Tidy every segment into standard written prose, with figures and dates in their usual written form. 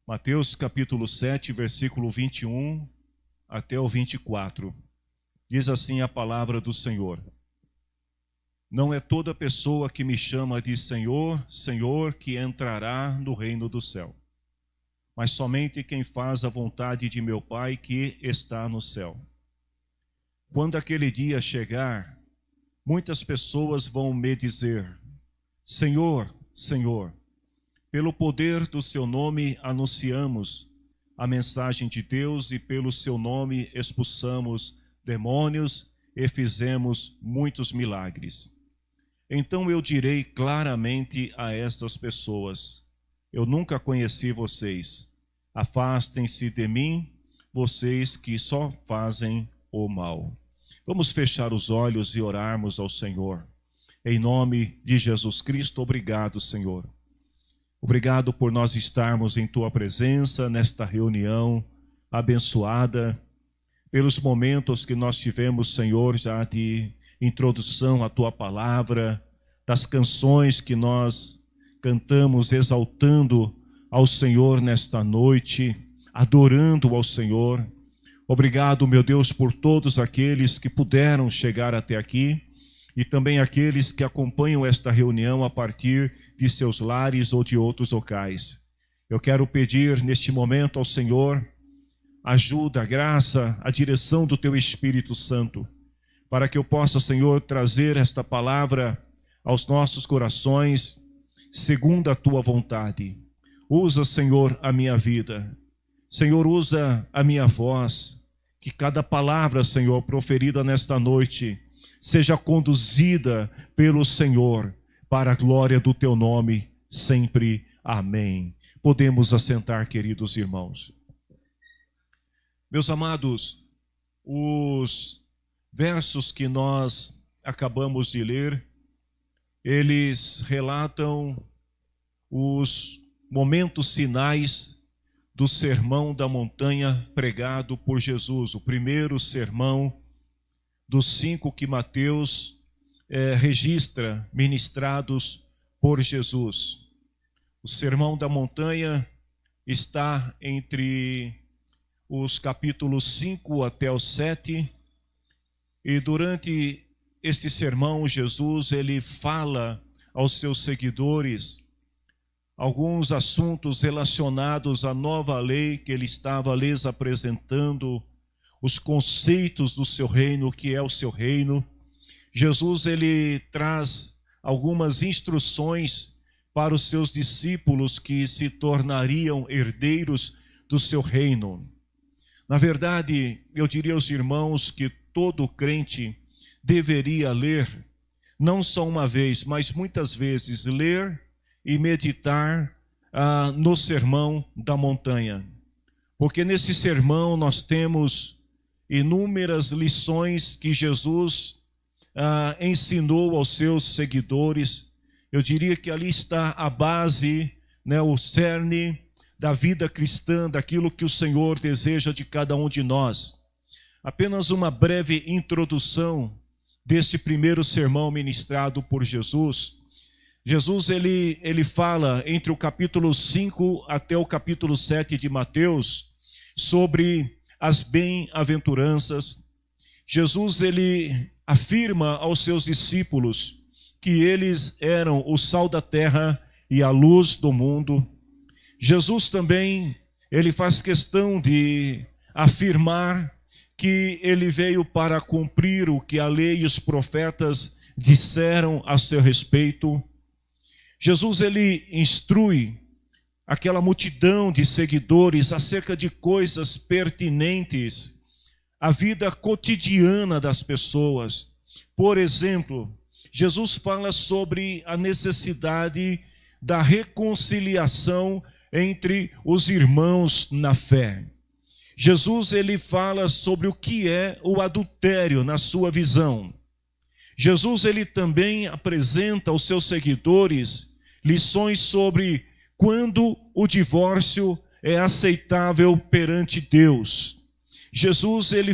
Mateus capítulo 7, versículo 21 até o 24. Diz assim a palavra do Senhor: Não é toda pessoa que me chama de Senhor, Senhor, que entrará no reino do céu, mas somente quem faz a vontade de meu Pai que está no céu. Quando aquele dia chegar, muitas pessoas vão me dizer: Senhor, Senhor, pelo poder do seu nome anunciamos a mensagem de Deus e pelo seu nome expulsamos demônios e fizemos muitos milagres. Então eu direi claramente a estas pessoas: eu nunca conheci vocês. Afastem-se de mim, vocês que só fazem o mal. Vamos fechar os olhos e orarmos ao Senhor. Em nome de Jesus Cristo, obrigado, Senhor. Obrigado por nós estarmos em Tua presença, nesta reunião abençoada, pelos momentos que nós tivemos, Senhor, já de introdução à Tua palavra, das canções que nós cantamos exaltando ao Senhor nesta noite, adorando ao Senhor. Obrigado, meu Deus, por todos aqueles que puderam chegar até aqui e também aqueles que acompanham esta reunião a partir de seus lares ou de outros locais. Eu quero pedir neste momento ao Senhor ajuda, graça, a direção do Teu Espírito Santo, para que eu possa, Senhor, trazer esta palavra aos nossos corações, segundo a Tua vontade. Usa, Senhor, a minha vida. Senhor, usa a minha voz. Que cada palavra, Senhor, proferida nesta noite, seja conduzida pelo Senhor, para a glória do Teu nome, sempre. Amém. Podemos assentar, queridos irmãos. Meus amados, os versos que nós acabamos de ler, eles relatam os momentos finais do Sermão da Montanha pregado por Jesus, o primeiro sermão dos 5 que Mateus registra ministrados por Jesus. O Sermão da Montanha está entre os capítulos 5 até o 7, e durante este sermão Jesus ele fala aos seus seguidores alguns assuntos relacionados à nova lei que ele estava lhes apresentando, os conceitos do seu reino, que é o seu reino. Jesus ele traz algumas instruções para os seus discípulos que se tornariam herdeiros do seu reino. Na verdade, eu diria aos irmãos que todo crente deveria ler, não só uma vez, mas muitas vezes, ler e meditar no Sermão da Montanha. Porque nesse sermão nós temos inúmeras lições que Jesus ensinou aos seus seguidores. Eu diria que ali está a base, o cerne da vida cristã, daquilo que o Senhor deseja de cada um de nós. Apenas uma breve introdução deste primeiro sermão ministrado por Jesus. Jesus ele fala entre o capítulo 5 até o capítulo 7 de Mateus sobre as bem-aventuranças. Jesus ele afirma aos seus discípulos que eles eram o sal da terra e a luz do mundo. Jesus também, ele faz questão de afirmar que ele veio para cumprir o que a lei e os profetas disseram a seu respeito. Jesus, ele instrui aquela multidão de seguidores acerca de coisas pertinentes à vida cotidiana das pessoas. Por exemplo, Jesus fala sobre a necessidade da reconciliação entre os irmãos na fé. Jesus ele fala sobre o que é o adultério na sua visão. Jesus ele também apresenta aos seus seguidores lições sobre quando o divórcio é aceitável perante Deus. Jesus ele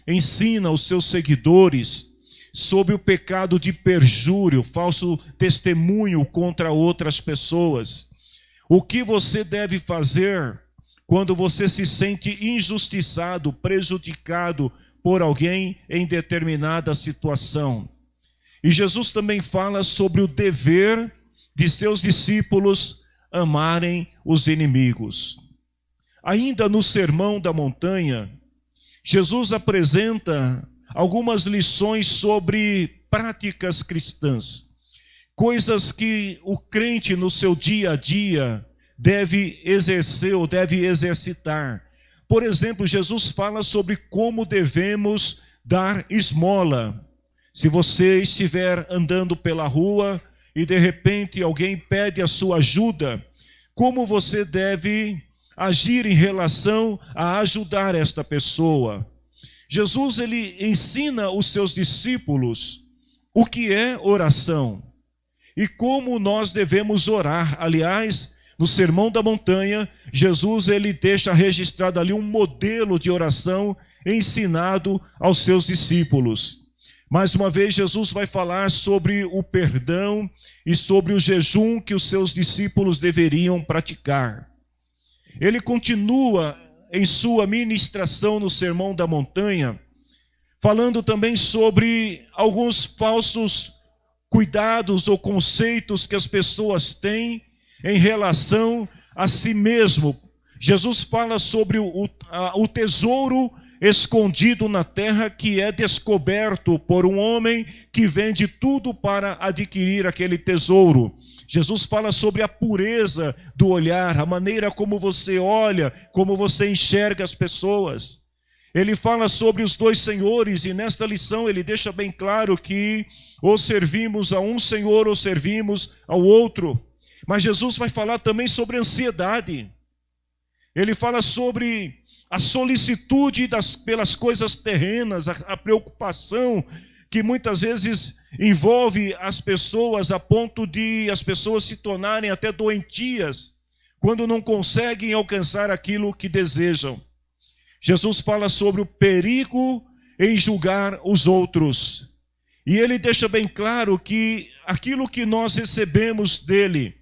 ensina aos seus seguidores sobre o pecado de perjúrio, falso testemunho contra outras pessoas. O que você deve fazer quando você se sente injustiçado, prejudicado por alguém em determinada situação? E Jesus também fala sobre o dever de seus discípulos amarem os inimigos. Ainda no Sermão da Montanha, Jesus apresenta algumas lições sobre práticas cristãs, coisas que o crente no seu dia a dia deve exercer ou deve exercitar. Por exemplo, Jesus fala sobre como devemos dar esmola. Se você estiver andando pela rua e de repente alguém pede a sua ajuda, como você deve agir em relação a ajudar esta pessoa? Jesus, ele ensina os seus discípulos o que é oração e como nós devemos orar. Aliás, no Sermão da Montanha, Jesus, ele deixa registrado ali um modelo de oração ensinado aos seus discípulos. Mais uma vez, Jesus vai falar sobre o perdão e sobre o jejum que os seus discípulos deveriam praticar. Ele continua em sua ministração no Sermão da Montanha, falando também sobre alguns falsos cuidados ou conceitos que as pessoas têm em relação a si mesmo. Jesus fala sobre o tesouro escondido na terra, que é descoberto por um homem que vende tudo para adquirir aquele tesouro. Jesus fala sobre a pureza do olhar, a maneira como você olha, como você enxerga as pessoas. Ele fala sobre os dois senhores, e nesta lição ele deixa bem claro que ou servimos a um senhor ou servimos ao outro. Mas Jesus vai falar também sobre ansiedade. Ele fala sobre a solicitude pelas coisas terrenas, a preocupação que muitas vezes envolve as pessoas a ponto de as pessoas se tornarem até doentias quando não conseguem alcançar aquilo que desejam. Jesus fala sobre o perigo em julgar os outros. E ele deixa bem claro que aquilo que nós recebemos dele,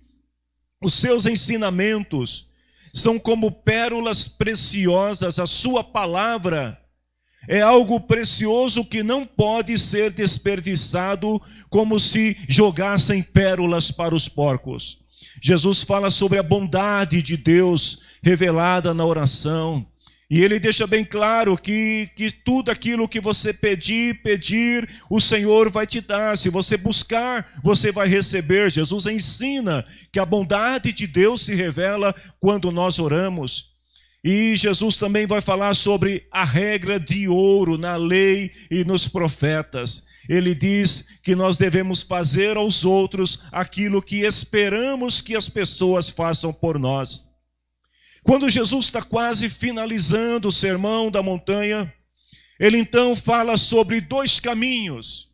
os seus ensinamentos, são como pérolas preciosas. A sua palavra é algo precioso que não pode ser desperdiçado como se jogassem pérolas para os porcos. Jesus fala sobre a bondade de Deus revelada na oração. E ele deixa bem claro que tudo aquilo que você pedir, o Senhor vai te dar. Se você buscar, você vai receber. Jesus ensina que a bondade de Deus se revela quando nós oramos. E Jesus também vai falar sobre a regra de ouro na lei e nos profetas. Ele diz que nós devemos fazer aos outros aquilo que esperamos que as pessoas façam por nós. Quando Jesus está quase finalizando o Sermão da Montanha, ele então fala sobre dois caminhos.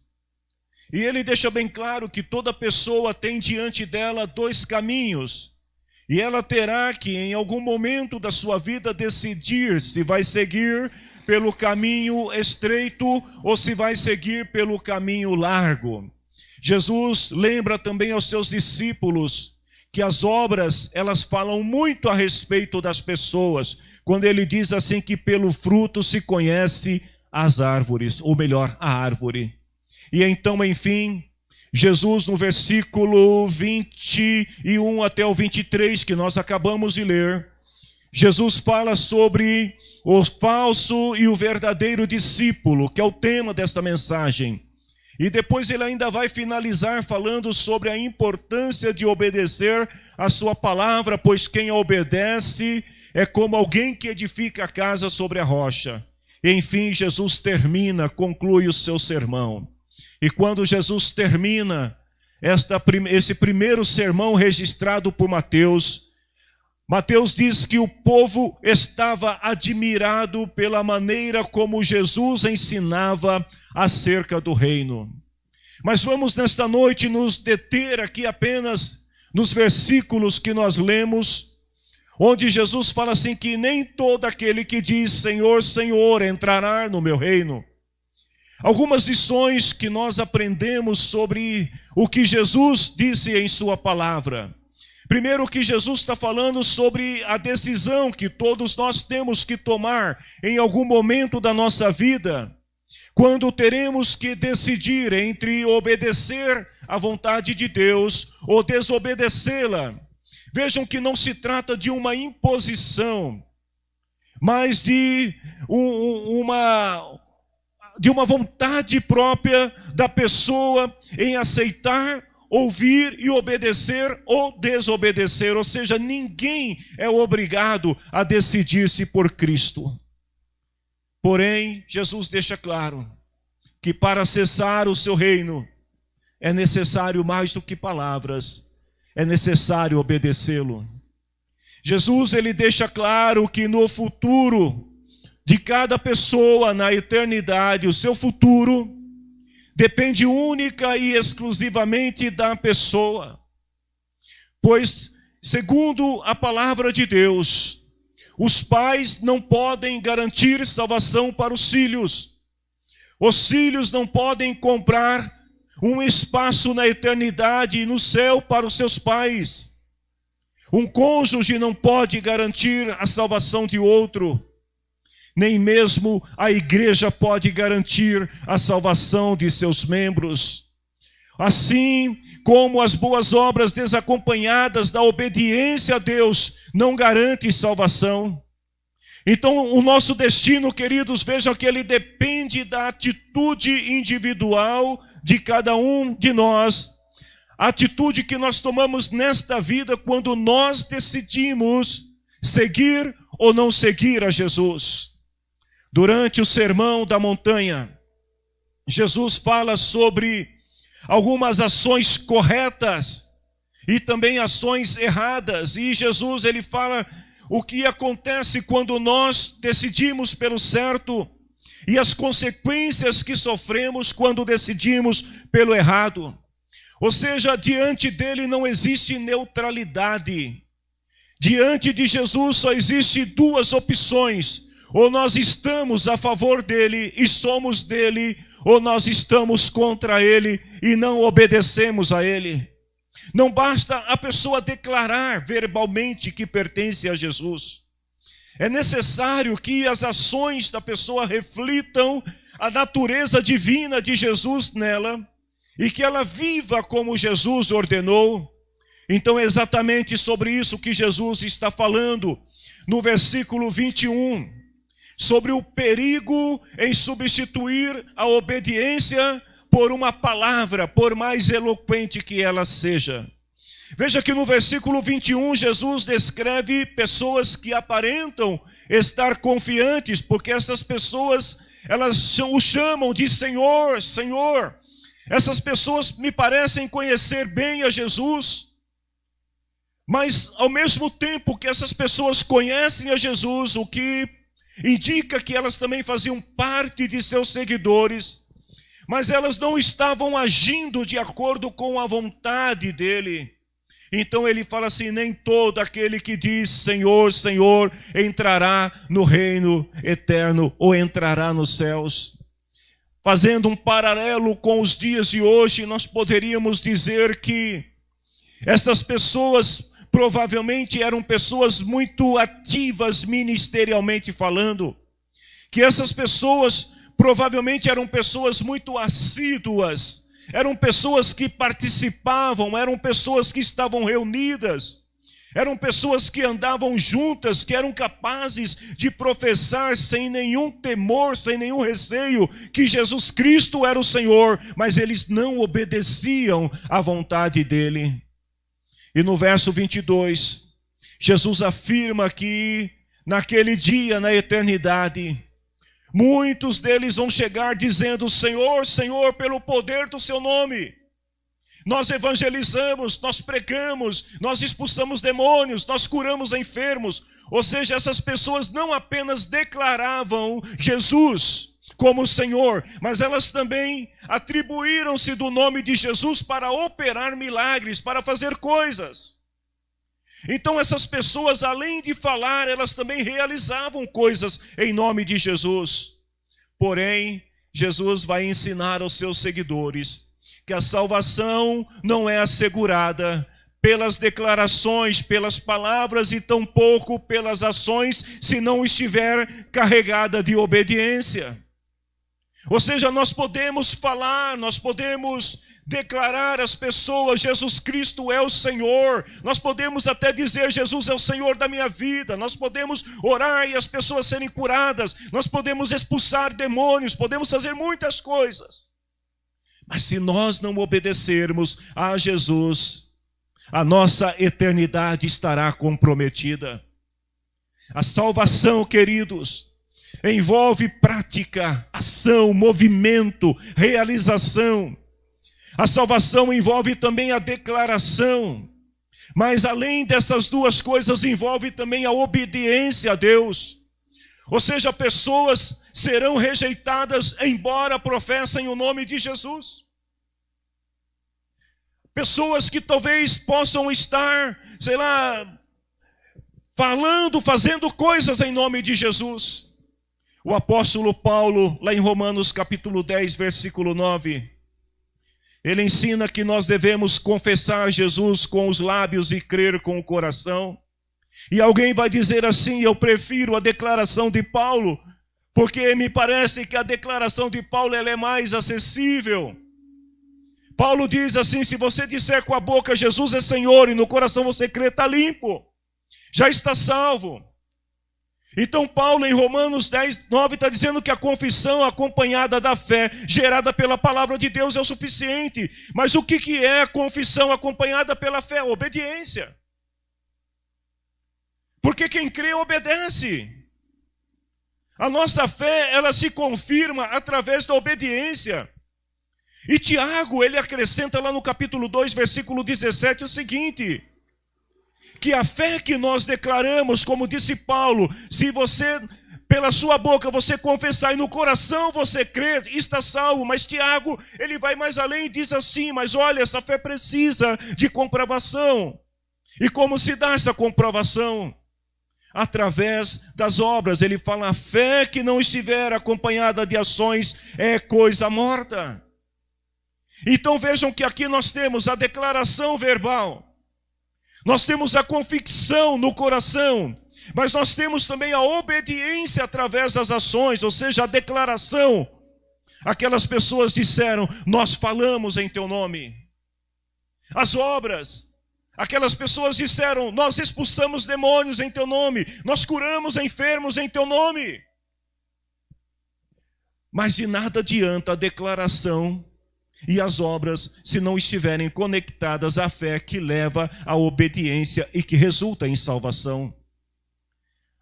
E ele deixa bem claro que toda pessoa tem diante dela dois caminhos. E ela terá que, em algum momento da sua vida, decidir se vai seguir pelo caminho estreito ou se vai seguir pelo caminho largo. Jesus lembra também aos seus discípulos que as obras, elas falam muito a respeito das pessoas, quando ele diz assim que pelo fruto se conhece as árvores, ou melhor, a árvore. E então, enfim, Jesus no versículo 21 até o 23, que nós acabamos de ler, Jesus fala sobre o falso e o verdadeiro discípulo, que é o tema desta mensagem. E depois ele ainda vai finalizar falando sobre a importância de obedecer a sua palavra, pois quem a obedece é como alguém que edifica a casa sobre a rocha. Enfim, Jesus conclui o seu sermão. E quando Jesus termina esse primeiro sermão registrado por Mateus, Mateus diz que o povo estava admirado pela maneira como Jesus ensinava acerca do reino. Mas vamos nesta noite nos deter aqui apenas nos versículos que nós lemos, onde Jesus fala assim que nem todo aquele que diz Senhor, Senhor entrará no meu reino. Algumas lições que nós aprendemos sobre o que Jesus disse em sua palavra. Primeiro que Jesus está falando sobre a decisão que todos nós temos que tomar em algum momento da nossa vida, quando teremos que decidir entre obedecer à vontade de Deus ou desobedecê-la. Vejam que não se trata de uma imposição, mas de uma vontade própria da pessoa em aceitar, ouvir e obedecer ou desobedecer. Ou seja, ninguém é obrigado a decidir-se por Cristo. Porém, Jesus deixa claro que para acessar o seu reino é necessário mais do que palavras, é necessário obedecê-lo. Jesus, ele deixa claro que no futuro de cada pessoa, na eternidade, o seu futuro depende única e exclusivamente da pessoa. Pois, segundo a palavra de Deus, os pais não podem garantir salvação para os filhos. Os filhos não podem comprar um espaço na eternidade e no céu para os seus pais. Um cônjuge não pode garantir a salvação de outro. Nem mesmo a igreja pode garantir a salvação de seus membros. Assim como as boas obras desacompanhadas da obediência a Deus não garantem salvação. Então o nosso destino, queridos, vejam que ele depende da atitude individual de cada um de nós. A atitude que nós tomamos nesta vida quando nós decidimos seguir ou não seguir a Jesus. Durante o Sermão da Montanha, Jesus fala sobre algumas ações corretas e também ações erradas. E Jesus, ele fala o que acontece quando nós decidimos pelo certo e as consequências que sofremos quando decidimos pelo errado. Ou seja, diante dele não existe neutralidade. Diante de Jesus só existe duas opções. Ou nós estamos a favor dele e somos dele, ou nós estamos contra ele e não obedecemos a ele. Não basta a pessoa declarar verbalmente que pertence a Jesus. É necessário que as ações da pessoa reflitam a natureza divina de Jesus nela e que ela viva como Jesus ordenou. Então é exatamente sobre isso que Jesus está falando no versículo 21. Sobre o perigo em substituir a obediência por uma palavra, por mais eloquente que ela seja. Veja que no versículo 21, Jesus descreve pessoas que aparentam estar confiantes, porque essas pessoas, elas o chamam de Senhor, Senhor. Essas pessoas me parecem conhecer bem a Jesus, mas ao mesmo tempo que essas pessoas conhecem a Jesus, o que indica que elas também faziam parte de seus seguidores, mas elas não estavam agindo de acordo com a vontade dele. Então ele fala assim: nem todo aquele que diz Senhor, Senhor, entrará no reino eterno ou entrará nos céus. Fazendo um paralelo com os dias de hoje, nós poderíamos dizer que essas pessoas provavelmente eram pessoas muito ativas ministerialmente falando, que essas pessoas provavelmente eram pessoas muito assíduas, eram pessoas que participavam, eram pessoas que estavam reunidas, eram pessoas que andavam juntas, que eram capazes de professar sem nenhum temor, sem nenhum receio, que Jesus Cristo era o Senhor, mas eles não obedeciam à vontade dele. E no verso 22, Jesus afirma que naquele dia, na eternidade, muitos deles vão chegar dizendo: Senhor, Senhor, pelo poder do seu nome, nós evangelizamos, nós pregamos, nós expulsamos demônios, nós curamos enfermos. Ou seja, essas pessoas não apenas declaravam Jesus como Senhor, mas elas também atribuíram-se do nome de Jesus para operar milagres, para fazer coisas. Então essas pessoas, além de falar, elas também realizavam coisas em nome de Jesus. Porém, Jesus vai ensinar aos seus seguidores que a salvação não é assegurada pelas declarações, pelas palavras e tampouco pelas ações, se não estiver carregada de obediência. Ou seja, nós podemos falar, nós podemos declarar às pessoas: Jesus Cristo é o Senhor. Nós podemos até dizer: Jesus é o Senhor da minha vida. Nós podemos orar e as pessoas serem curadas. Nós podemos expulsar demônios, podemos fazer muitas coisas. Mas se nós não obedecermos a Jesus, a nossa eternidade estará comprometida. A salvação, queridos, envolve prática, ação, movimento, realização. A salvação envolve também a declaração. Mas além dessas duas coisas, envolve também a obediência a Deus. Ou seja, pessoas serão rejeitadas embora professem o nome de Jesus. Pessoas que talvez possam estar, falando, fazendo coisas em nome de Jesus. O apóstolo Paulo, lá em Romanos capítulo 10, versículo 9, ele ensina que nós devemos confessar Jesus com os lábios e crer com o coração. E alguém vai dizer assim: eu prefiro a declaração de Paulo, porque me parece que a declaração de Paulo ela é mais acessível. Paulo diz assim: se você disser com a boca Jesus é Senhor e no coração você crê, está limpo, já está salvo. Então Paulo em Romanos 10, 9 está dizendo que a confissão acompanhada da fé, gerada pela palavra de Deus, é o suficiente. Mas o que é a confissão acompanhada pela fé? Obediência. Porque quem crê obedece. A nossa fé, ela se confirma através da obediência. E Tiago, ele acrescenta lá no capítulo 2, versículo 17, o seguinte: que a fé que nós declaramos, como disse Paulo, se você, pela sua boca, você confessar e no coração você crer, está salvo. Mas Tiago, ele vai mais além e diz assim: mas olha, essa fé precisa de comprovação. E como se dá essa comprovação? Através das obras. Ele fala: a fé que não estiver acompanhada de ações é coisa morta. Então vejam que aqui nós temos a declaração verbal, nós temos a convicção no coração, mas nós temos também a obediência através das ações, ou seja, a declaração. Aquelas pessoas disseram: nós falamos em teu nome. As obras, aquelas pessoas disseram: nós expulsamos demônios em teu nome, nós curamos enfermos em teu nome. Mas de nada adianta a declaração e as obras se não estiverem conectadas à fé que leva à obediência e que resulta em salvação.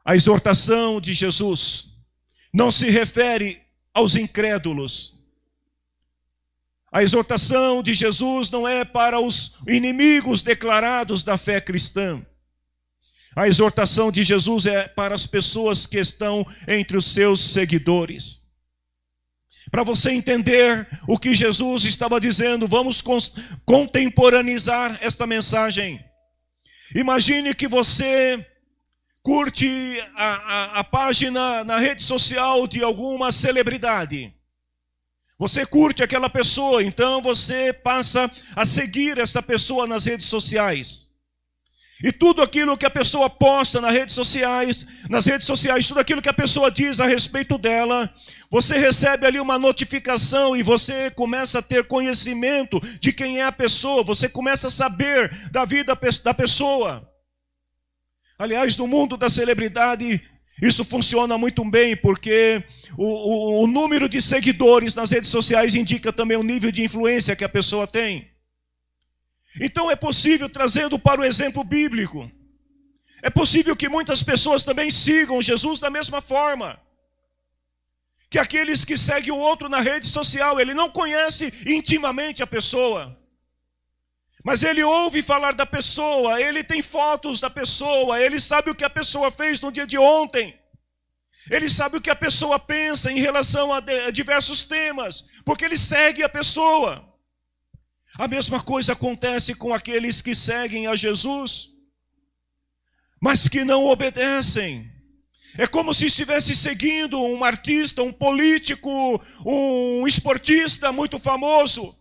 A exortação de Jesus não se refere aos incrédulos. A exortação de Jesus não é para os inimigos declarados da fé cristã. A exortação de Jesus é para as pessoas que estão entre os seus seguidores. Para você entender o que Jesus estava dizendo, vamos contemporaneizar esta mensagem. Imagine que você curte a página na rede social de alguma celebridade. Você curte aquela pessoa, então você passa a seguir essa pessoa nas redes sociais. E tudo aquilo que a pessoa posta nas redes sociais, tudo aquilo que a pessoa diz a respeito dela, você recebe ali uma notificação e você começa a ter conhecimento de quem é a pessoa, você começa a saber da vida da pessoa. Aliás, no mundo da celebridade, isso funciona muito bem, porque o número de seguidores nas redes sociais indica também o nível de influência que a pessoa tem. Então é possível, trazendo para o exemplo bíblico, é possível que muitas pessoas também sigam Jesus da mesma forma. Que aqueles que seguem o outro na rede social, ele não conhece intimamente a pessoa, mas ele ouve falar da pessoa, ele tem fotos da pessoa, ele sabe o que a pessoa fez no dia de ontem, ele sabe o que a pessoa pensa em relação a diversos temas, porque ele segue a pessoa. A mesma coisa acontece com aqueles que seguem a Jesus, mas que não obedecem. É como se estivesse seguindo um artista, um político, um esportista muito famoso.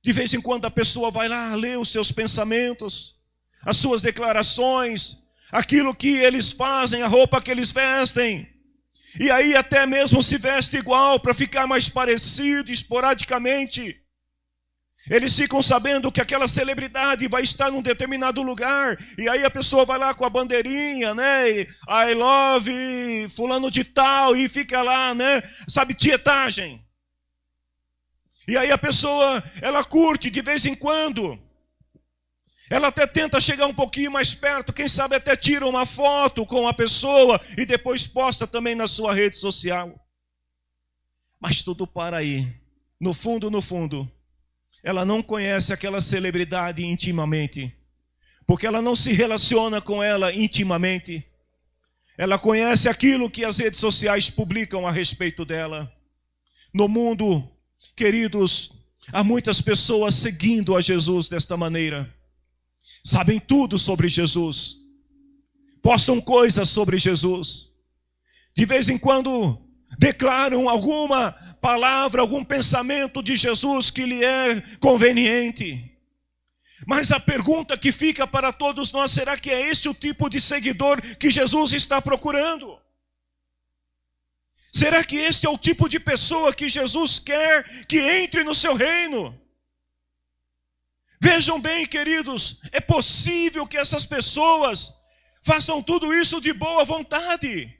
De vez em quando a pessoa vai lá ler os seus pensamentos, as suas declarações, aquilo que eles fazem, a roupa que eles vestem. E aí até mesmo se veste igual para ficar mais parecido esporadicamente. Eles ficam sabendo que aquela celebridade vai estar num determinado lugar. E aí a pessoa vai lá com a bandeirinha, né? E, I love fulano de tal. E fica lá, né? Sabe, tietagem. E aí a pessoa, ela curte de vez em quando. Ela até tenta chegar um pouquinho mais perto. Quem sabe até tira uma foto com a pessoa. E depois posta também na sua rede social. Mas tudo para aí. No fundo, ela não conhece aquela celebridade intimamente, porque ela não se relaciona com ela intimamente. Ela conhece aquilo que as redes sociais publicam a respeito dela. No mundo, queridos, há muitas pessoas seguindo a Jesus desta maneira. Sabem tudo sobre Jesus. Postam coisas sobre Jesus. De vez em quando declaram alguma palavra, algum pensamento de Jesus que lhe é conveniente. Mas a pergunta que fica para todos nós, será que é este o tipo de seguidor que Jesus está procurando? Será que este é o tipo de pessoa que Jesus quer que entre no seu reino? Vejam bem, queridos, é possível que essas pessoas façam tudo isso de boa vontade.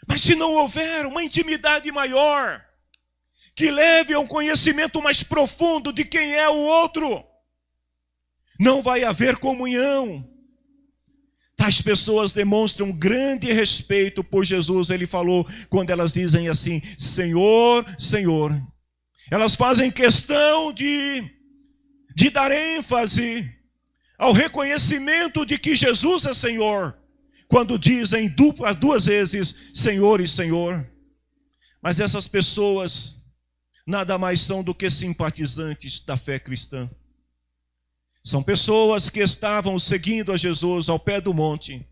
Mas se não houver uma intimidade maior, que leve a um conhecimento mais profundo de quem é o outro, não vai haver comunhão. Tais pessoas demonstram grande respeito por Jesus. Ele falou quando elas dizem assim, Senhor, Senhor. Elas fazem questão de dar ênfase ao reconhecimento de que Jesus é Senhor, quando dizem duas vezes Senhor e Senhor. Mas essas pessoas nada mais são do que simpatizantes da fé cristã. São pessoas que estavam seguindo a Jesus ao pé do monte,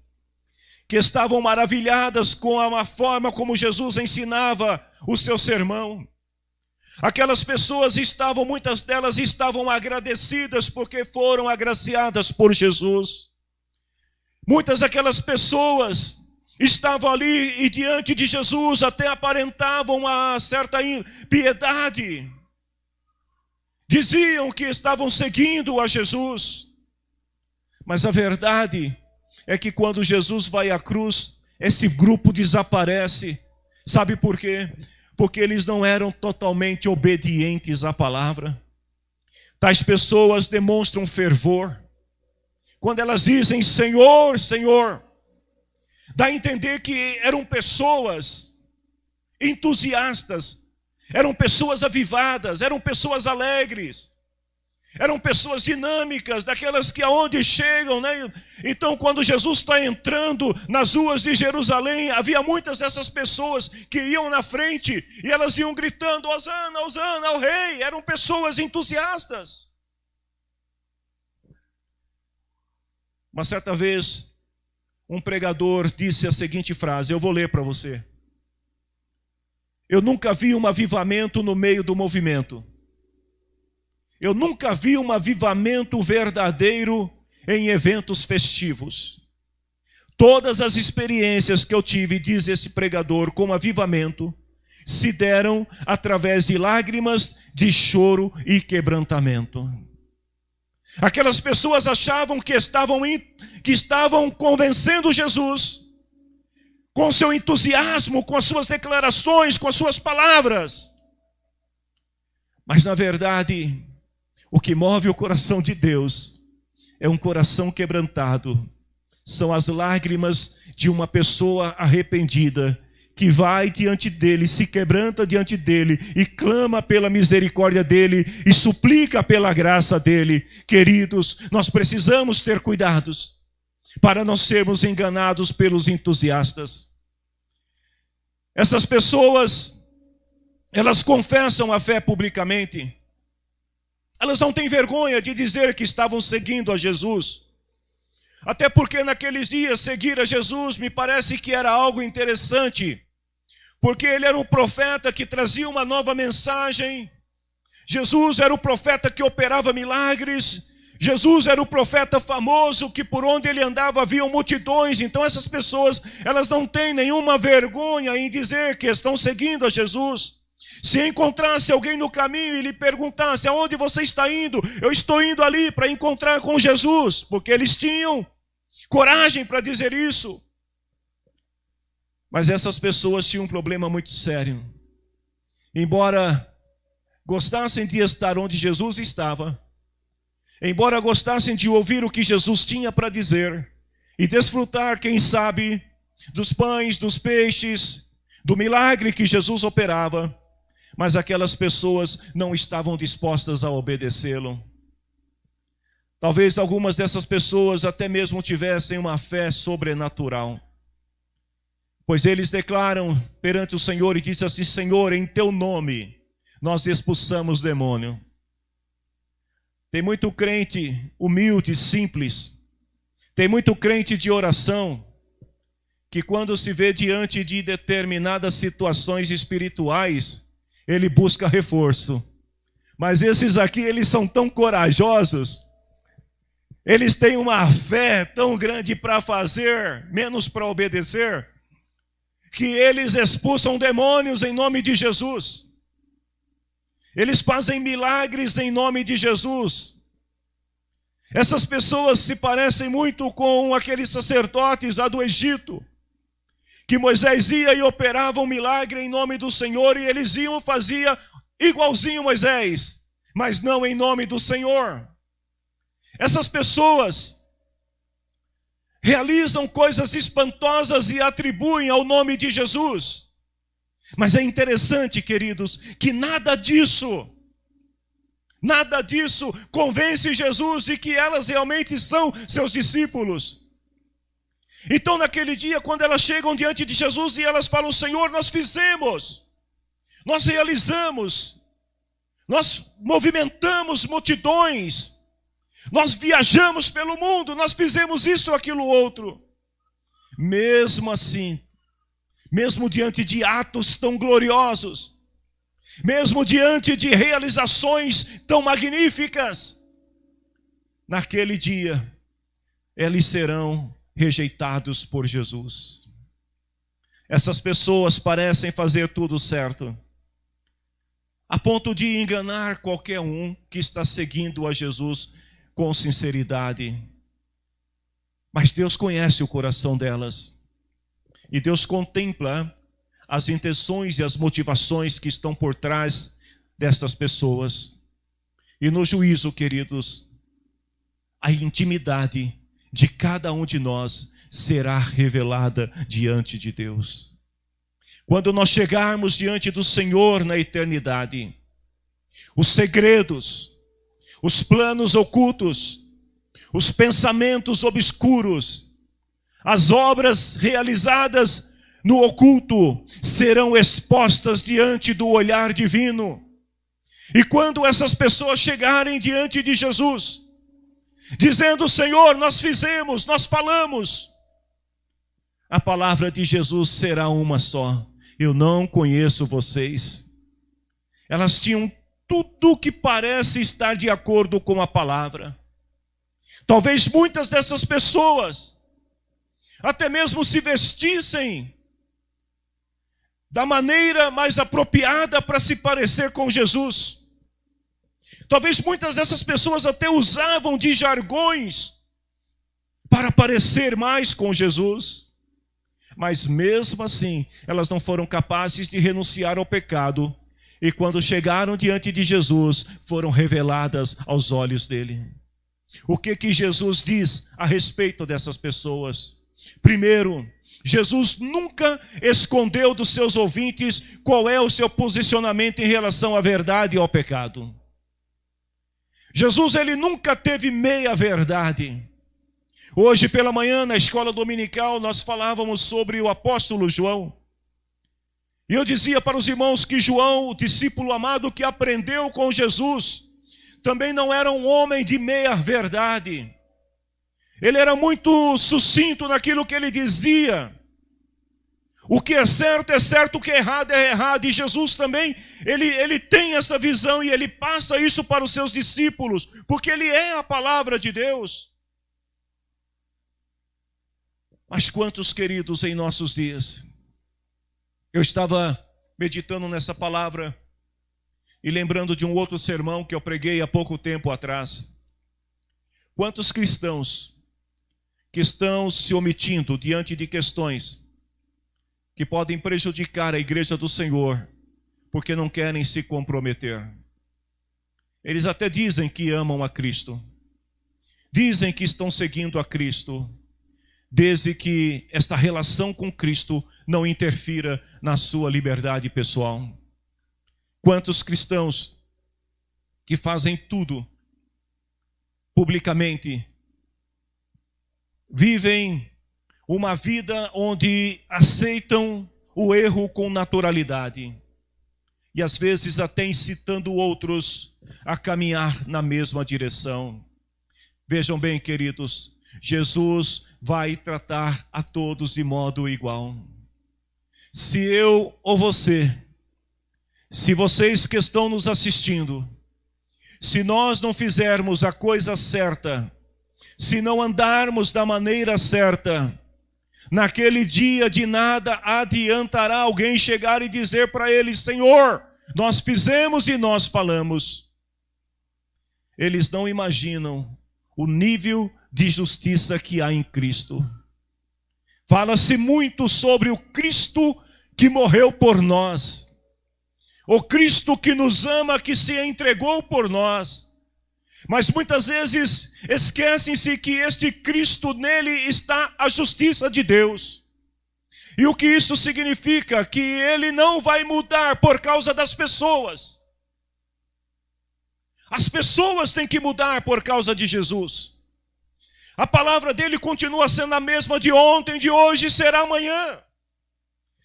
que estavam maravilhadas com a forma como Jesus ensinava o seu sermão. Aquelas pessoas muitas delas estavam agradecidas porque foram agraciadas por Jesus. Muitas daquelas pessoas estavam ali e diante de Jesus até aparentavam uma certa piedade. Diziam que estavam seguindo a Jesus. Mas a verdade é que quando Jesus vai à cruz, esse grupo desaparece. Sabe por quê? Porque eles não eram totalmente obedientes à palavra. Tais pessoas demonstram fervor. Quando elas dizem Senhor, Senhor, dá a entender que eram pessoas entusiastas, eram pessoas avivadas, eram pessoas alegres, eram pessoas dinâmicas, daquelas que aonde chegam, né? Então quando Jesus está entrando nas ruas de Jerusalém, havia muitas dessas pessoas que iam na frente e elas iam gritando, Hosana, Hosana ao rei. Eram pessoas entusiastas. Uma certa vez, um pregador disse a seguinte frase, eu vou ler para você. Eu nunca vi um avivamento no meio do movimento. Eu nunca vi um avivamento verdadeiro em eventos festivos. Todas as experiências que eu tive, diz esse pregador, com avivamento, se deram através de lágrimas, de choro e quebrantamento. Aquelas pessoas achavam que estavam convencendo Jesus com seu entusiasmo, com as suas declarações, com as suas palavras. Mas na verdade, o que move o coração de Deus é um coração quebrantado. São as lágrimas de uma pessoa arrependida que vai diante dele, se quebranta diante dele e clama pela misericórdia dele e suplica pela graça dele. Queridos, nós precisamos ter cuidados para não sermos enganados pelos entusiastas. Essas pessoas, elas confessam a fé publicamente. Elas não têm vergonha de dizer que estavam seguindo a Jesus. Até porque naqueles dias seguir a Jesus me parece que era algo interessante. Porque ele era um profeta que trazia uma nova mensagem. Jesus era o profeta que operava milagres. Jesus era o profeta famoso que por onde ele andava haviam multidões. Então essas pessoas, elas não têm nenhuma vergonha em dizer que estão seguindo a Jesus. Se encontrasse alguém no caminho e lhe perguntasse: aonde você está indo? Eu estou indo ali para encontrar com Jesus. Porque eles tinham coragem para dizer isso. Mas essas pessoas tinham um problema muito sério. Embora gostassem de estar onde Jesus estava, embora gostassem de ouvir o que Jesus tinha para dizer e desfrutar, quem sabe, dos pães, dos peixes, do milagre que Jesus operava, mas aquelas pessoas não estavam dispostas a obedecê-lo. Talvez algumas dessas pessoas até mesmo tivessem uma fé sobrenatural, pois eles declaram perante o Senhor e dizem assim: Senhor, em teu nome nós expulsamos demônio. Tem muito crente humilde, simples. Tem muito crente de oração que quando se vê diante de determinadas situações espirituais, ele busca reforço. Mas esses aqui, eles são tão corajosos, eles têm uma fé tão grande para fazer, menos para obedecer, que eles expulsam demônios em nome de Jesus. Eles fazem milagres em nome de Jesus. Essas pessoas se parecem muito com aqueles sacerdotes lá do Egito, que Moisés ia e operava um milagre em nome do Senhor, e eles iam e faziam igualzinho Moisés, mas não em nome do Senhor. Essas pessoas realizam coisas espantosas e atribuem ao nome de Jesus. Mas é interessante, queridos, que nada disso convence Jesus de que elas realmente são seus discípulos. Então naquele dia, quando elas chegam diante de Jesus e elas falam: Senhor, nós fizemos, nós realizamos, nós movimentamos multidões, nós viajamos pelo mundo, nós fizemos isso ou aquilo outro. Mesmo assim, mesmo diante de atos tão gloriosos, mesmo diante de realizações tão magníficas, naquele dia, eles serão rejeitados por Jesus. Essas pessoas parecem fazer tudo certo, a ponto de enganar qualquer um que está seguindo a Jesus com sinceridade. Mas Deus conhece o coração delas. E Deus contempla as intenções e as motivações que estão por trás dessas pessoas. E no juízo, queridos, a intimidade de cada um de nós será revelada diante de Deus. Quando nós chegarmos diante do Senhor na eternidade, os segredos, os planos ocultos, os pensamentos obscuros, as obras realizadas no oculto serão expostas diante do olhar divino. E quando essas pessoas chegarem diante de Jesus, dizendo: Senhor, nós fizemos, nós falamos, a palavra de Jesus será uma só: eu não conheço vocês. Elas tinham tudo que parece estar de acordo com a palavra. Talvez muitas dessas pessoas até mesmo se vestissem da maneira mais apropriada para se parecer com Jesus. Talvez muitas dessas pessoas até usavam de jargões para parecer mais com Jesus. Mas mesmo assim, elas não foram capazes de renunciar ao pecado. E quando chegaram diante de Jesus, foram reveladas aos olhos dele. O que Jesus diz a respeito dessas pessoas? Primeiro, Jesus nunca escondeu dos seus ouvintes qual é o seu posicionamento em relação à verdade e ao pecado. Jesus, ele nunca teve meia verdade. Hoje pela manhã, na escola dominical, nós falávamos sobre o apóstolo João. E eu dizia para os irmãos que João, o discípulo amado que aprendeu com Jesus, também não era um homem de meia verdade. Ele era muito sucinto naquilo que ele dizia. O que é certo, o que é errado. E Jesus também, ele tem essa visão e ele passa isso para os seus discípulos, porque ele é a palavra de Deus. Mas quantos, queridos, em nossos dias? Eu estava meditando nessa palavra e lembrando de um outro sermão que eu preguei há pouco tempo atrás. Quantos cristãos que estão se omitindo diante de questões que podem prejudicar a igreja do Senhor, porque não querem se comprometer. Eles até dizem que amam a Cristo, dizem que estão seguindo a Cristo, desde que esta relação com Cristo não interfira na sua liberdade pessoal. Quantos cristãos que fazem tudo publicamente, vivem uma vida onde aceitam o erro com naturalidade e às vezes até incitando outros a caminhar na mesma direção. Vejam bem, queridos, Jesus vai tratar a todos de modo igual. Se eu ou você, se vocês que estão nos assistindo, se nós não fizermos a coisa certa, se não andarmos da maneira certa, naquele dia de nada adiantará alguém chegar e dizer para ele: Senhor, nós fizemos e nós falamos. Eles não imaginam o nível de justiça que há em Cristo. Fala-se muito sobre o Cristo que morreu por nós, o Cristo que nos ama, que se entregou por nós. Mas muitas vezes esquecem-se que este Cristo, nele está a justiça de Deus. E o que isso significa? Que ele não vai mudar por causa das pessoas. As pessoas têm que mudar por causa de Jesus. A palavra dele continua sendo a mesma de ontem, de hoje e será amanhã.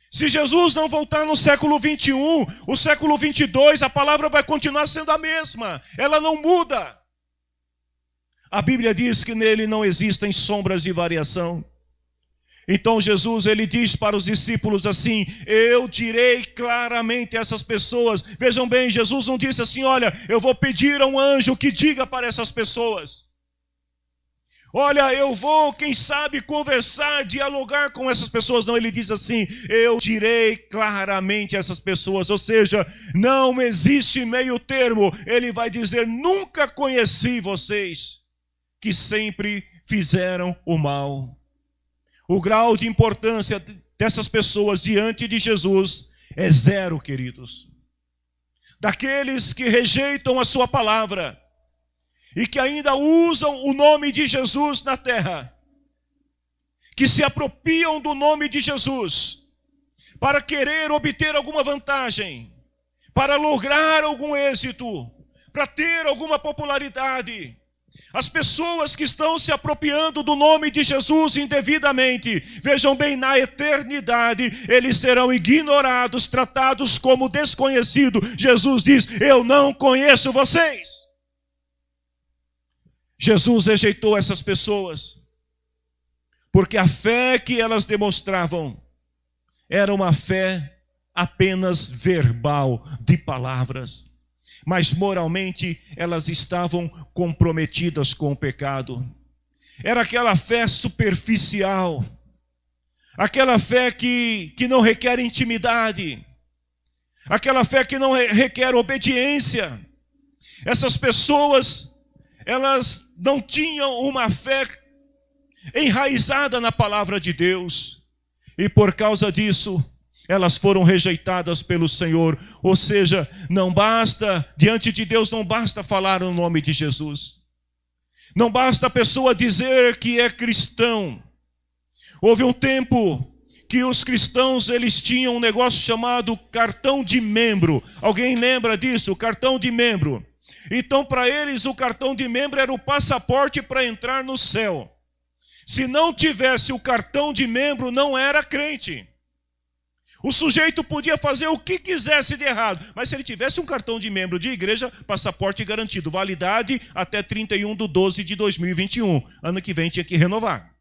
Se Jesus não voltar no século 21, o século 22, a palavra vai continuar sendo a mesma. Ela não muda. A Bíblia diz que nele não existem sombras de variação. Então Jesus, ele diz para os discípulos assim: eu direi claramente a essas pessoas. Vejam bem, Jesus não disse assim: olha, eu vou pedir a um anjo que diga para essas pessoas. Olha, eu vou, quem sabe, conversar, dialogar com essas pessoas. Não, ele diz assim: eu direi claramente a essas pessoas. Ou seja, não existe meio termo. Ele vai dizer: nunca conheci vocês, que sempre fizeram o mal. O grau de importância dessas pessoas diante de Jesus é zero, queridos. Daqueles que rejeitam a sua palavra e que ainda usam o nome de Jesus na terra, que se apropriam do nome de Jesus para querer obter alguma vantagem, para lograr algum êxito, para ter alguma popularidade. As pessoas que estão se apropriando do nome de Jesus indevidamente, vejam bem, na eternidade, eles serão ignorados, tratados como desconhecidos. Jesus diz: eu não conheço vocês. Jesus rejeitou essas pessoas, porque a fé que elas demonstravam era uma fé apenas verbal, de palavras. Mas moralmente elas estavam comprometidas com o pecado. Era aquela fé superficial, aquela fé que não requer intimidade, aquela fé que não requer obediência. Essas pessoas, elas não tinham uma fé enraizada na palavra de Deus, e por causa disso elas foram rejeitadas pelo Senhor. Ou seja, não basta, diante de Deus não basta falar o nome de Jesus. Não basta a pessoa dizer que é cristão. Houve um tempo que os cristãos, eles tinham um negócio chamado cartão de membro. Alguém lembra disso? Cartão de membro. Então, para eles, o cartão de membro era o passaporte para entrar no céu. Se não tivesse o cartão de membro, não era crente. O sujeito podia fazer o que quisesse de errado, mas se ele tivesse um cartão de membro de igreja, passaporte garantido, validade até 31/12/2021. Ano que vem tinha que renovar.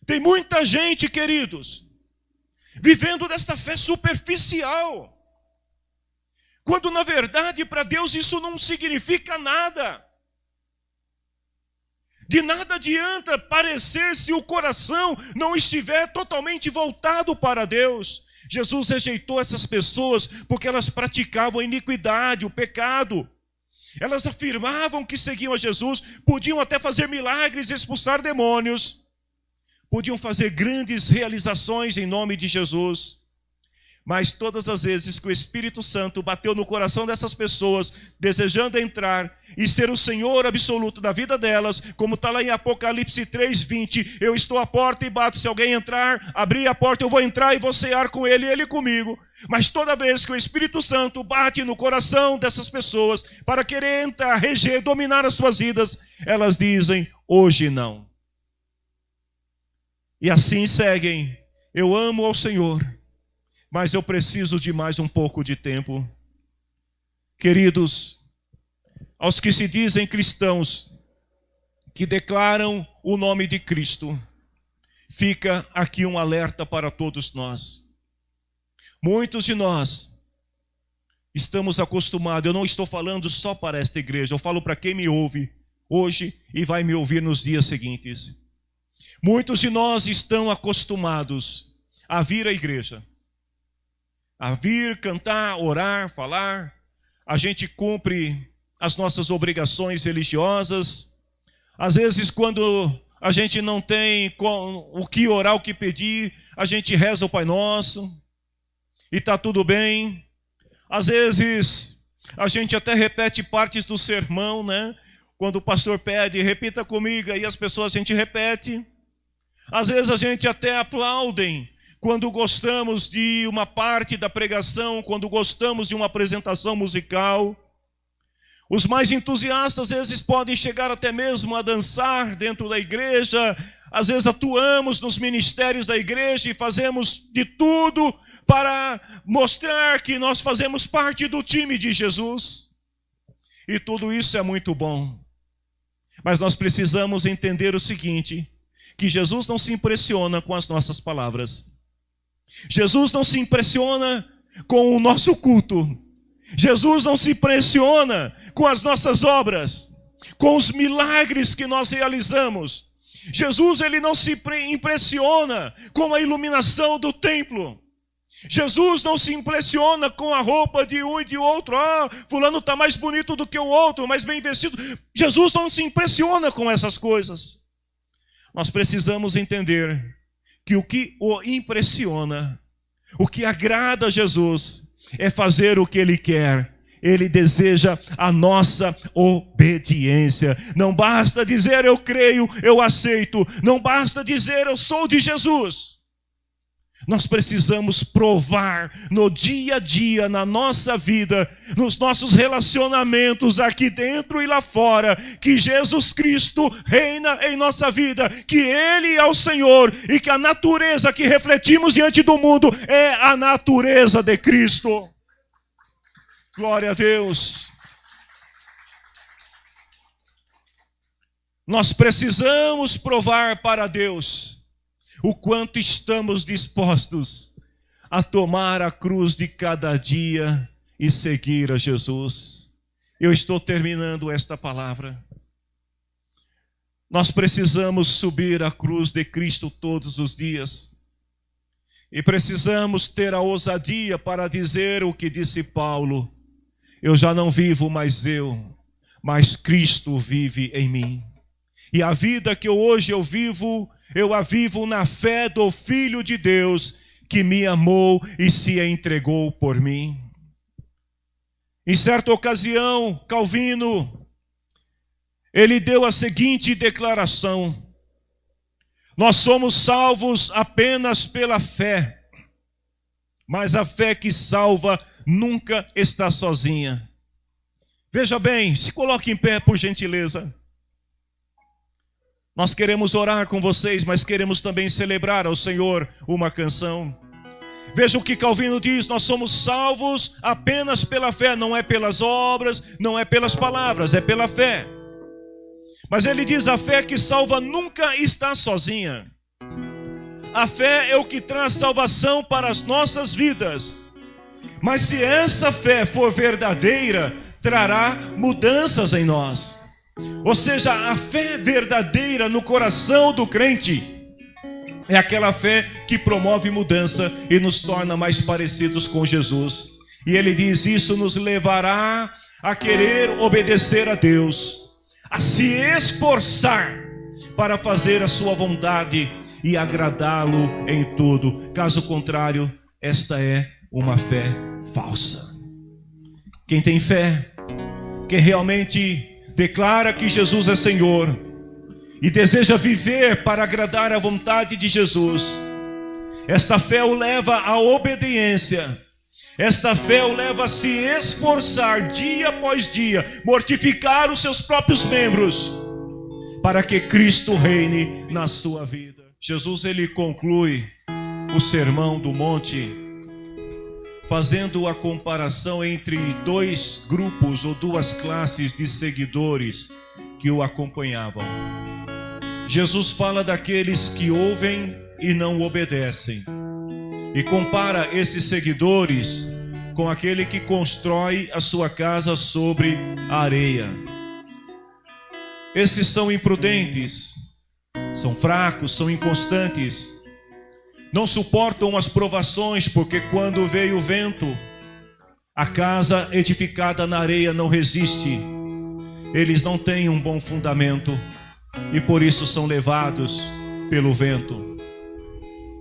Tem muita gente, queridos, vivendo desta fé superficial. Quando na verdade para Deus isso não significa nada. De nada adianta parecer se o coração não estiver totalmente voltado para Deus. Jesus rejeitou essas pessoas porque elas praticavam a iniquidade, o pecado. Elas afirmavam que seguiam a Jesus, podiam até fazer milagres e expulsar demônios. Podiam fazer grandes realizações em nome de Jesus. Mas todas as vezes que o Espírito Santo bateu no coração dessas pessoas, desejando entrar e ser o Senhor absoluto da vida delas, como está lá em Apocalipse 3:20, eu estou à porta e bato, se alguém entrar, abrir a porta, eu vou entrar e vou cear com ele e ele comigo. Mas toda vez que o Espírito Santo bate no coração dessas pessoas, para querer entrar, reger, dominar as suas vidas, elas dizem, hoje não. E assim seguem, eu amo ao Senhor, mas eu preciso de mais um pouco de tempo. Queridos, aos que se dizem cristãos, que declaram o nome de Cristo, fica aqui um alerta para todos nós. Muitos de nós estamos acostumados, eu não estou falando só para esta igreja, eu falo para quem me ouve hoje e vai me ouvir nos dias seguintes. Muitos de nós estão acostumados a vir à igreja, a vir, cantar, orar, falar. A gente cumpre as nossas obrigações religiosas. Às vezes, quando a gente não tem o que orar, o que pedir, a gente reza o Pai Nosso e está tudo bem. Às vezes, a gente até repete partes do sermão, né? Quando o pastor pede, repita comigo, aí as pessoas, a gente repete. Às vezes, a gente até aplaudem quando gostamos de uma parte da pregação, quando gostamos de uma apresentação musical. Os mais entusiastas, às vezes, podem chegar até mesmo a dançar dentro da igreja. Às vezes, atuamos nos ministérios da igreja e fazemos de tudo para mostrar que nós fazemos parte do time de Jesus. E tudo isso é muito bom. Mas nós precisamos entender o seguinte, que Jesus não se impressiona com as nossas palavras. Jesus não se impressiona com o nosso culto. Jesus não se impressiona com as nossas obras, com os milagres que nós realizamos. Jesus, ele não se impressiona com a iluminação do templo. Jesus não se impressiona com a roupa de um e de outro. Fulano está mais bonito do que o outro, mais bem vestido. Jesus não se impressiona com essas coisas. Nós precisamos entender que o que o impressiona, o que agrada a Jesus, é fazer o que Ele quer. Ele deseja a nossa obediência. Não basta dizer eu creio, eu aceito. Não basta dizer eu sou de Jesus. Nós precisamos provar no dia a dia, na nossa vida, nos nossos relacionamentos aqui dentro e lá fora, que Jesus Cristo reina em nossa vida, que Ele é o Senhor e que a natureza que refletimos diante do mundo é a natureza de Cristo. Glória a Deus. Nós precisamos provar para Deus o quanto estamos dispostos a tomar a cruz de cada dia e seguir a Jesus. Eu estou terminando esta palavra. Nós precisamos subir a cruz de Cristo todos os dias. E precisamos ter a ousadia para dizer o que disse Paulo: eu já não vivo mais eu, mas Cristo vive em mim. E a vida que hoje eu a vivo na fé do Filho de Deus, que me amou e se entregou por mim. Em certa ocasião, Calvino, ele deu a seguinte declaração: nós somos salvos apenas pela fé, mas a fé que salva nunca está sozinha. Veja bem, se coloque em pé, por gentileza. Nós queremos orar com vocês, mas queremos também celebrar ao Senhor uma canção. Veja o que Calvino diz: nós somos salvos apenas pela fé, não é pelas obras, não é pelas palavras, é pela fé. Mas ele diz: a fé que salva nunca está sozinha. A fé é o que traz salvação para as nossas vidas. Mas se essa fé for verdadeira, trará mudanças em nós. Ou seja, a fé verdadeira no coração do crente é aquela fé que promove mudança e nos torna mais parecidos com Jesus. E ele diz: isso nos levará a querer obedecer a Deus, a se esforçar para fazer a sua vontade e agradá-lo em tudo. Caso contrário, esta é uma fé falsa. Quem tem fé, quem realmente declara que Jesus é Senhor e deseja viver para agradar a vontade de Jesus, esta fé o leva à obediência. Esta fé o leva a se esforçar dia após dia, mortificar os seus próprios membros, para que Cristo reine na sua vida. Jesus, ele conclui o Sermão do Monte fazendo a comparação entre dois grupos ou duas classes de seguidores que o acompanhavam. Jesus fala daqueles que ouvem e não obedecem, e compara esses seguidores com aquele que constrói a sua casa sobre a areia. Esses são imprudentes, são fracos, são inconstantes, não suportam as provações, porque quando veio o vento, a casa edificada na areia não resiste. Eles não têm um bom fundamento e por isso são levados pelo vento.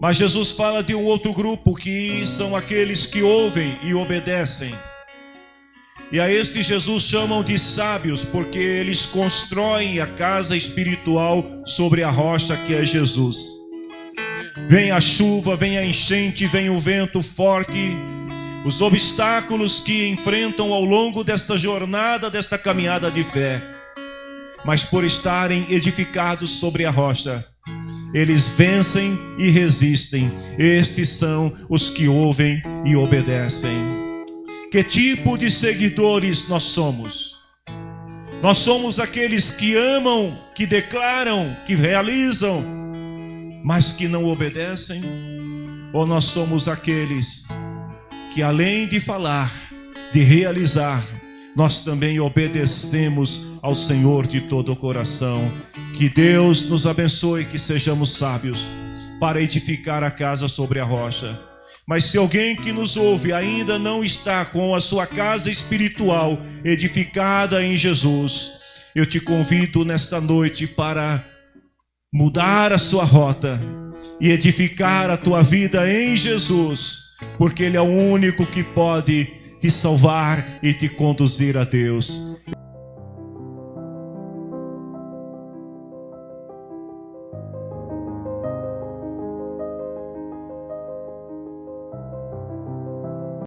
Mas Jesus fala de um outro grupo, que são aqueles que ouvem e obedecem. E a este Jesus chamam de sábios, porque eles constroem a casa espiritual sobre a rocha que é Jesus. Vem a chuva, vem a enchente, vem o vento forte, os obstáculos que enfrentam ao longo desta jornada, desta caminhada de fé. Mas por estarem edificados sobre a rocha, eles vencem e resistem. Estes são os que ouvem e obedecem. Que tipo de seguidores nós somos? Nós somos aqueles que amam, que declaram, que realizam, mas que não obedecem? Ou nós somos aqueles que, além de falar, de realizar, nós também obedecemos ao Senhor de todo o coração? Que Deus nos abençoe, que sejamos sábios para edificar a casa sobre a rocha. Mas se alguém que nos ouve ainda não está com a sua casa espiritual edificada em Jesus, eu te convido nesta noite para mudar a sua rota e edificar a tua vida em Jesus, porque Ele é o único que pode te salvar e te conduzir a Deus.